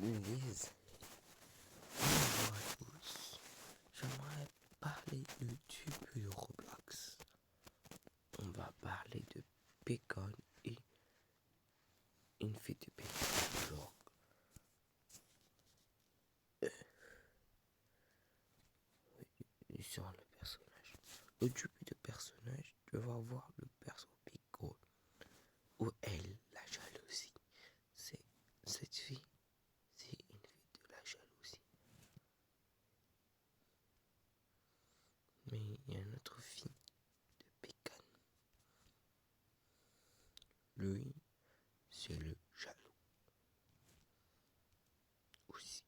Yes. Bonjour à tous. J'aimerais parler de tube de Roblox. On va parler de Bacon et une fille de Bacon. Genre, sur le personnage. Le tube de personnage, tu vas voir le perso Bacon. Ou elle, la jalousie. C'est cette fille. C'est une fille de la jalousie. Mais il y a une autre fille de Bacon. Lui, c'est le jaloux. Aussi,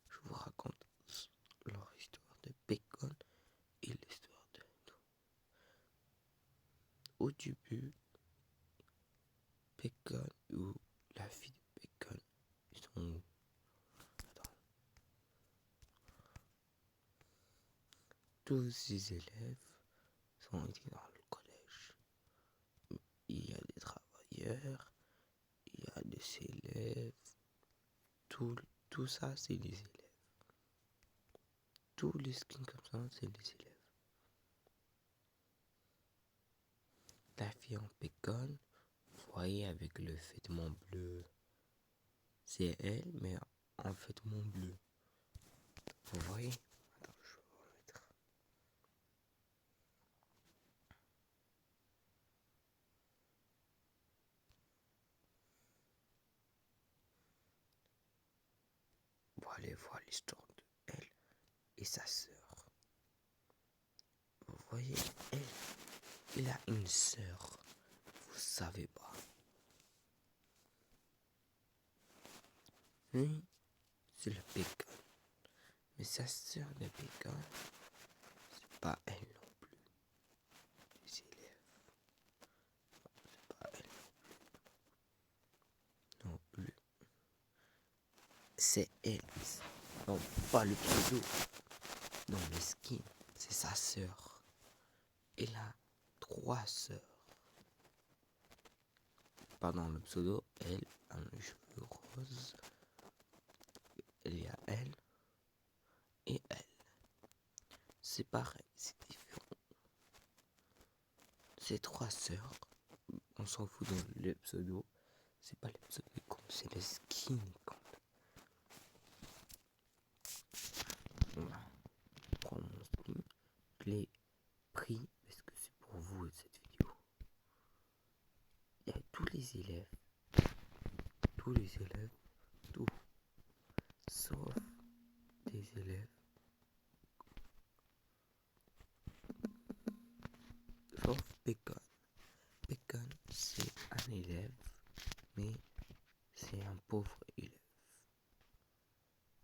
je vous raconte leur histoire de Bacon et l'histoire de nous. Au début, Bacon ou la fille de Bacon, ils sont où? Attends. Tous ces élèves sont ici dans le collège. Il y a des travailleurs, il y a des élèves, tout ça c'est des élèves. Tous les skins comme ça c'est des élèves. La fille en Bacon, vous voyez avec le vêtement bleu, c'est elle, mais en vêtement bleu. Vous voyez? Attends, je vais vous remettre. Vous allez voir l'histoire de elle et sa sœur. Vous voyez, il a une sœur. Vous savez pas. Lui, c'est le Bacon. Mais sa sœur de Bacon, c'est pas elle non plus. Les élèves. C'est pas elle non plus. C'est elle. Non, pas le pseudo. Non, le skin, c'est sa sœur. Elle a 3 sœurs. Pendant le pseudo, elle a les cheveux roses. Il y a elle et elle. C'est pareil, c'est différent. Ces 3 sœurs, on s'en fout dans le pseudo. C'est pas le pseudo qui compte, c'est le skin qui compte. Voilà. Je prends mon skin. Je l'ai pris parce que c'est pour vous cette vidéo. Il y a tous les élèves, tout, sauf des élèves, sauf Bacon. Bacon, c'est un élève, mais c'est un pauvre élève.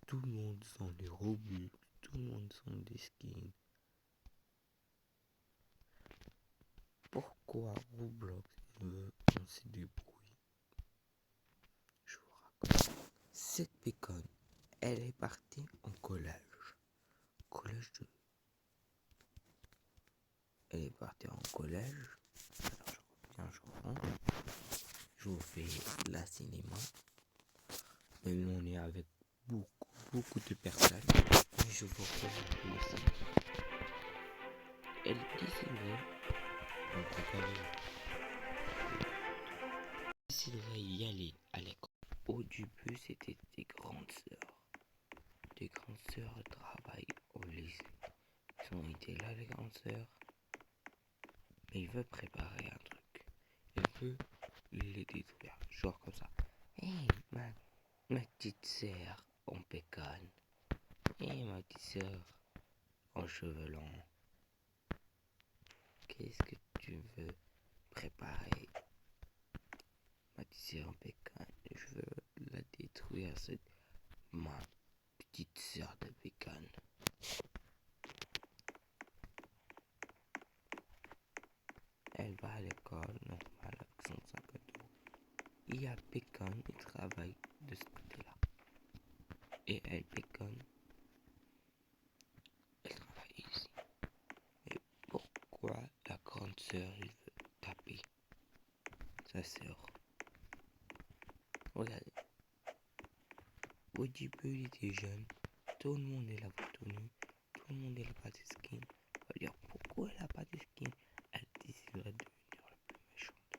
Tout le monde sont des Robux, tout le monde sont des skins. Pourquoi Roblox veut qu'on se débrouille? Je vous raconte. Cette Bacon, elle est partie en collège. Elle est partie en collège. Alors je reprends. Je vous fais la cinéma. Et nous on est avec beaucoup de personnes. Et je vous présente le cinéma. Elle déciderait, y aller à l'école. Au début, c'était des grandes sœurs. Des grandes sœurs travaillent au lycée. Ils ont été là, les grandes sœurs. Mais il veut préparer un truc. Il veut les détruire. Genre comme ça. Hey, ma petite sœur en Bacon. Hey, ma petite sœur en cheveux longs. Qu'est-ce que tu veux préparer? Ma petite sœur en Bacon. Je veux la détruire, ma petite sœur de Bacon. Elle va à l'école normale avec 150 €. Il y a Bacon, il travaille de ce côté-là. Et elle, Bacon, elle travaille ici. Et pourquoi la grande sœur, il veut taper sa sœur? Regardez. Au début, il était jeune. Tout le monde l'a retenu. Tout le monde n'a pas de skin. On va dire pourquoi elle n'a pas de skin. Elle déciderait de devenir la plus méchante.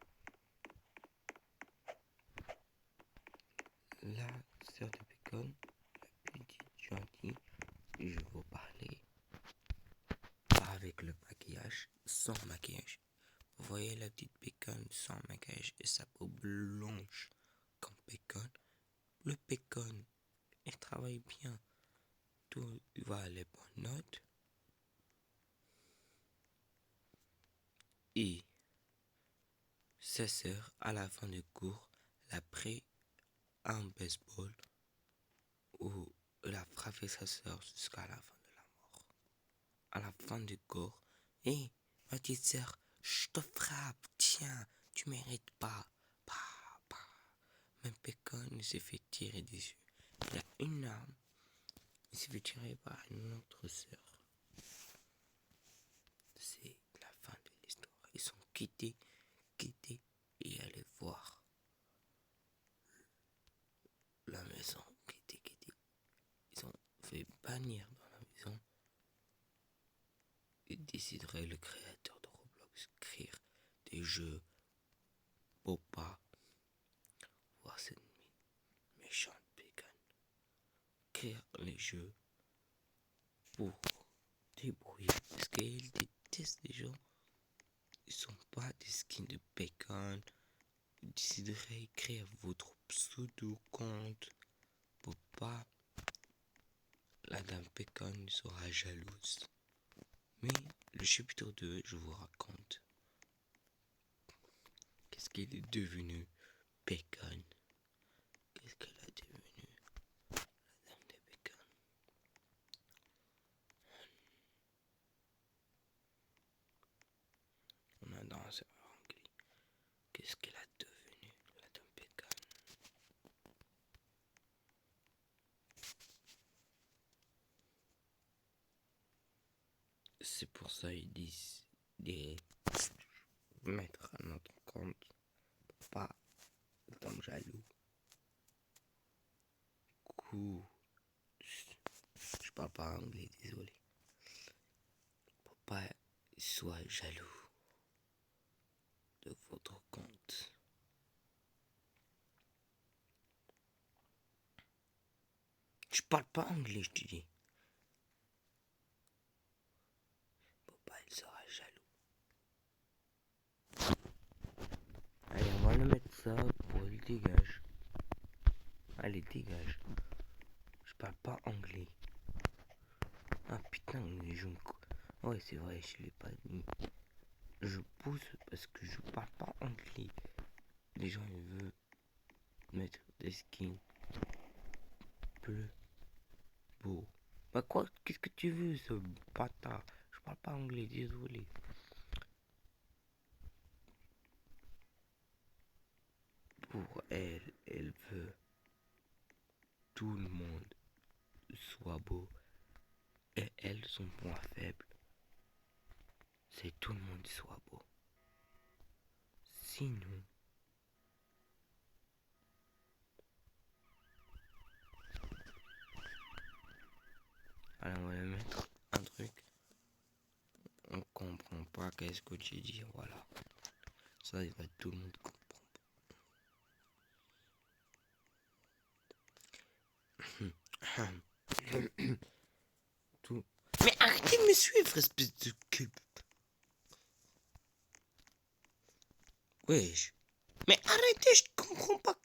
La sœur de Bacon, la petite gentille, je vais vous parler avec le maquillage, sans maquillage. Vous voyez la petite Bacon sans maquillage et sa peau blanche comme Bacon. Le Bacon, il travaille bien. Tout va à les bonnes notes. Et sa sœur, à la fin du cours, l'a pris un baseball où elle a frappé sa sœur jusqu'à la fin de la mort. À la fin du cours, hé, ma petite sœur, je te frappe, tiens, tu mérites pas. Même Bacon, il s'est fait tirer dessus. Il a une arme, il s'est fait tirer par une autre sœur. C'est la fin de l'histoire. Ils sont quittés et allaient voir la maison quittés. Ils ont fait bannir dans la maison. Il déciderait, le créateur de Roblox, écrire des jeux pour pas voir cette méchante Bacon. Écrire les jeux pour débrouiller parce qu'il déteste les gens. Ils sont pas des skins de Bacon. Vous déciderez d'écrire votre pseudo-compte pour pas la dame Bacon sera jalouse. Mais le chapitre 2, je vous raconte qu'est-ce qu'il est devenu Bacon. Qu'est-ce qu'elle est devenue la dame de Bacon. On a dans un serveur anglais. Qu'est-ce qu'elle a devenu la dame Bacon. C'est pour ça qu'ils disent de mettre à notre compte pour pas tomber jaloux. Coup, je parle pas anglais, désolé. Pour pas soit jaloux de votre compte. Je parle pas anglais, je te dis. Papa, il sera jaloux. Allez, on va le mettre ça pour il dégage. Allez, dégage. Je parle pas anglais. Ah putain, je me... Ouais, c'est vrai, je l'ai pas mis. Je pousse parce que je parle pas anglais. Les gens, ils veulent mettre des skins plus beaux. Bah quoi, qu'est-ce que tu veux, ce bâtard? Je parle pas anglais, désolé. Pour elle, elle veut tout le monde soit beau. Et elle, son point faible, c'est tout le monde soit beau. Sinon, alors on va mettre un truc. On comprend pas qu'est-ce que tu dis, voilà. Ça, il va tout le monde comprendre. Tout. Mais arrêtez de me suivre, espèce de cube. Wesh. Mais arrêtez, je comprends pas.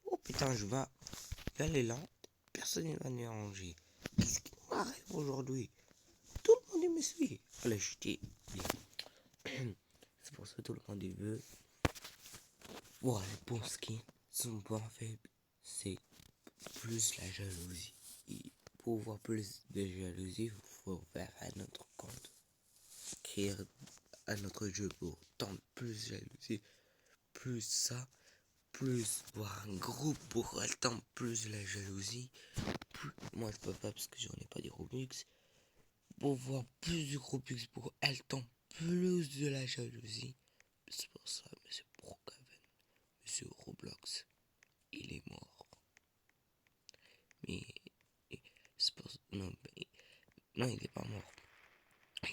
Oh putain, je vais y aller là. Personne ne va me déranger. Qu'est-ce qui m'arrive aujourd'hui? Tout le monde me suit. Allez, je dis. C'est pour ça que tout le monde veut voir les bons skins. Son point faible, c'est plus la jalousie. Et pour voir plus de jalousie, il faut faire un autre compte. Créer un autre jeu pour tant plus de jalousie. Plus ça, plus voir un groupe pour tant plus de la jalousie. Plus... Moi je peux pas parce que j'en ai pas des Robux. Pour voir plus de Robux pour tant plus de la jalousie. C'est pour ça, monsieur Brookhaven, monsieur Roblox, il est mort. Mais Non, il est pas mort.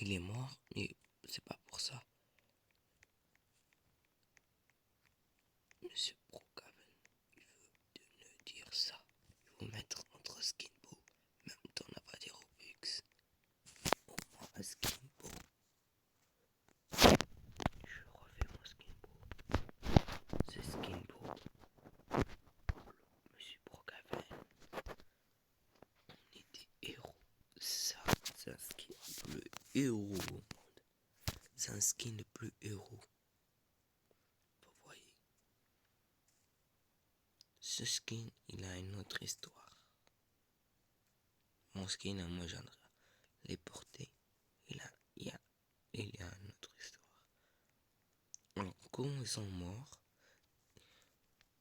Il est mort, mais c'est pas pour ça. Monsieur Brookhaven, il veut ne dire ça. Il faut mettre notre skinbo. Même t'en as pas des Robux. Au moins un skinbo. Je refais mon skinbo. C'est skinbo. Monsieur Brookhaven. On est des héros. Ça, c'est un skin le héros au monde. C'est un skin le plus héros. Vous voyez. Ce skin, il a une autre histoire. Mon skin à moi, j'aimerais les porter. Il y a une autre histoire. Alors, comment ils sont morts,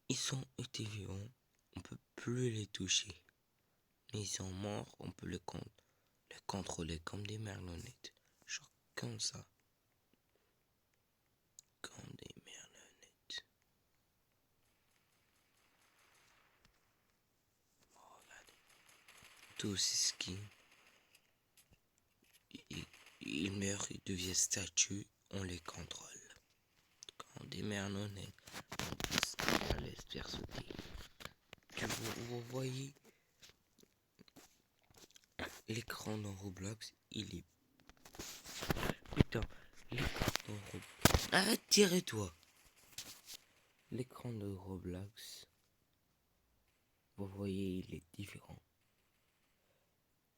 ils ont été vivants, on peut plus les toucher. Mais ils sont morts, on peut les contrôler comme des marionnettes. Genre comme ça. Comme des marionnettes. Oh, regardez. Tous ces skins. Ils meurent, ils deviennent statues, on les contrôle. Comme des marionnettes. On les faire sauter. Vous voyez l'écran dans Roblox, il est... Putain, l'écran dans Roblox... Arrête, tirez-toi. L'écran de Roblox, vous voyez, il est différent.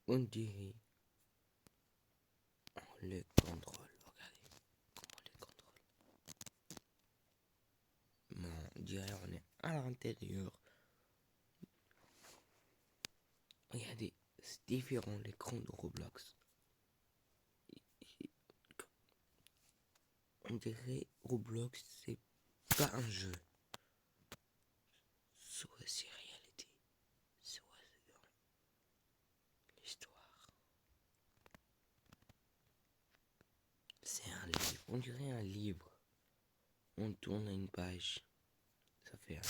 On dirait... On le contrôle. Regardez comment on le contrôle. Non, on dirait on est à l'intérieur. Regardez, c'est différent l'écran de Roblox. On dirait Roblox, c'est pas un jeu. Soit c'est réalité, soit c'est dans l'histoire. C'est un livre, on dirait un livre. On tourne à une page, ça fait un...